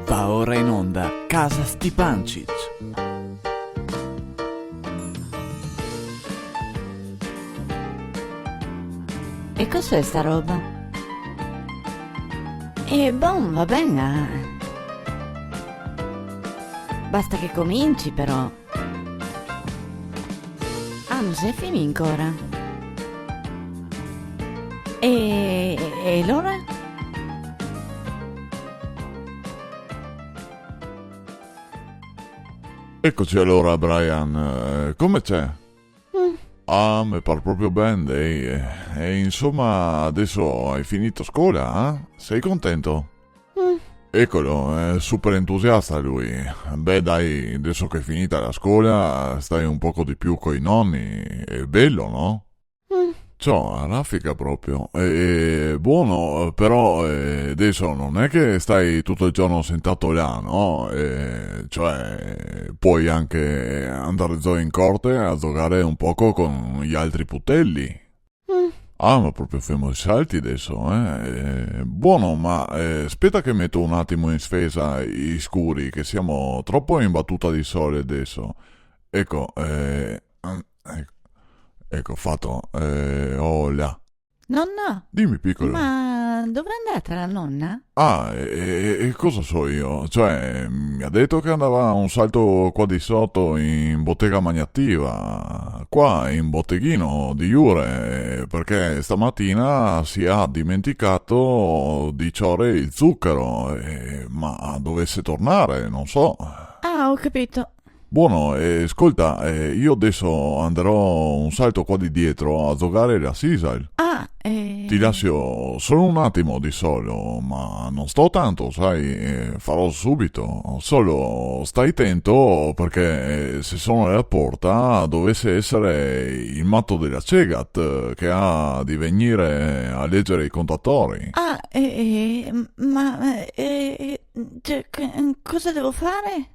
Va ora in onda Casa Stipancic. E cos'è sta roba? Va bene. Basta che cominci però. Ah, non sei finito ancora? E allora? Eccoci allora, Brian, come c'è? Ah, mi par proprio bene, dai. E insomma, adesso hai finito scuola, eh? Sei contento? Eccolo, è super entusiasta lui. Beh, dai, adesso che è finita la scuola, stai un poco di più coi nonni. È bello, no? Ciò, raffica proprio. Buono, però adesso non è che stai tutto il giorno sentato là, no? Cioè, puoi anche andare giù in corte a giocare un poco con gli altri putelli. Ah, ma proprio fermo i salti adesso, eh? Buono, ma aspetta che metto un attimo in spesa i scuri, che siamo troppo in battuta di sole adesso. Ecco, ecco fatto. Oh là. Nonna? Dimmi, piccolo. Ma dove è andata la nonna? Ah, e cosa so io? Cioè, mi ha detto che andava un salto qua di sotto in bottega magnativa, qua in botteghino di Jure, perché stamattina si è dimenticato di ciore il zucchero, ma dovesse tornare, non so. Ah, ho capito. Buono, ascolta, io adesso andrò un salto qua di dietro a giocare la Sisal. Ah, Ti lascio solo un attimo di solo, ma non sto tanto, sai, farò subito. Solo stai attento perché se sono alla porta dovesse essere il matto della Cegat che ha di venire a leggere i contatori. Ah, cioè, cosa devo fare?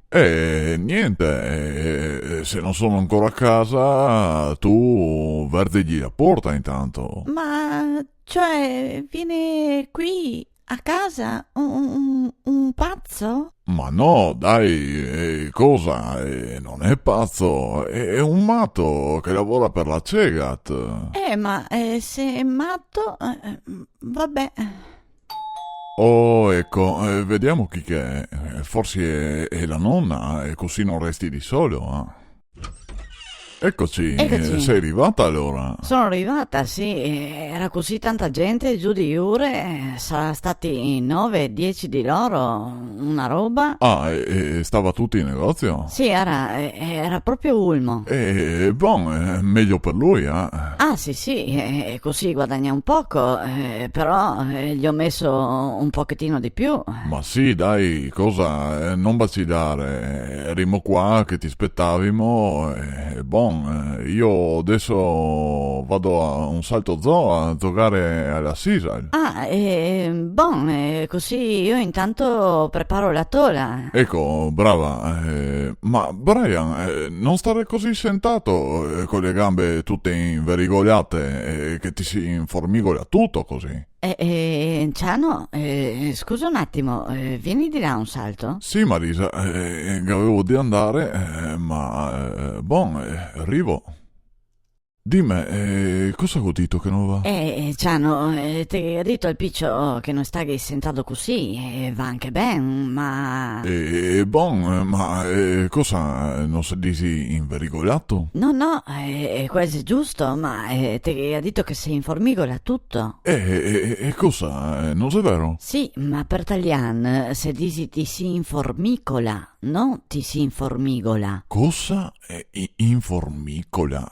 Niente, se non sono ancora a casa tu verdigli la porta intanto. Ma, cioè, viene qui a casa un pazzo? Ma no, dai, cosa? Non è pazzo, è un matto che lavora per la Cegat. Ma se è matto, vabbè. Oh, ecco, vediamo chi che è. Forse è la nonna, e così non resti di solo, eh. Eccoci, Eccoci. sei arrivata allora? Sono arrivata, sì, era così tanta gente giù di Jure, sarà stati 9-10 di loro, una roba. Ah, e stava tutto in negozio? Sì, era proprio ulmo. Meglio per lui, eh. Ah, sì, così guadagna un poco, però gli ho messo un pochettino di più. Ma sì, dai, cosa, non vacillare, erimo qua che ti aspettavimo, io adesso vado a un salto zoo a giocare alla Sisal. Ah, così io intanto preparo la tola. Ecco, brava, ma Brian, non stare così sentato con le gambe tutte inverigoliate che ti si informigola tutto così. Ciano, scusa un attimo, vieni di là un salto? Sì, Marisa, avevo di andare, arrivo. Dimmi, cosa ho udito che non va? Ciano, ti ho detto al piccio che non stai sentato così, va anche bene, ma... Cosa, non si dici inverigolato? No, è quasi giusto, ma ti ho detto che si informigola tutto. Cosa, non è vero? Sì, ma per Taglian, se dici ti si informicola, no ti si informigola. Cosa? Informicola?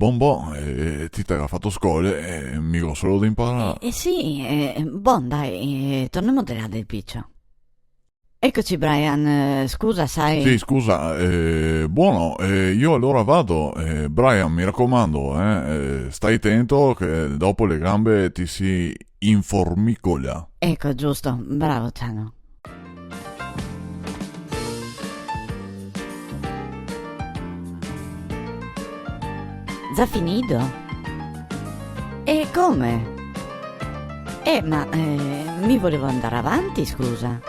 Ti terrà fatto scuole, mica solo da imparare. Sì, dai, torniamo di là del piccio. Eccoci Brian, scusa sai... Sì, scusa, io allora vado. Brian, mi raccomando, stai attento che dopo le gambe ti si informicola. Ecco, giusto, bravo Ciano. Già finito? E come? Ma mi volevo andare avanti, scusa.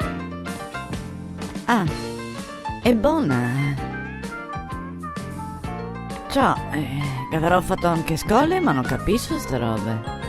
Ah, è buona. Ciao, che avrò fatto anche scuole, ma non capisco ste robe.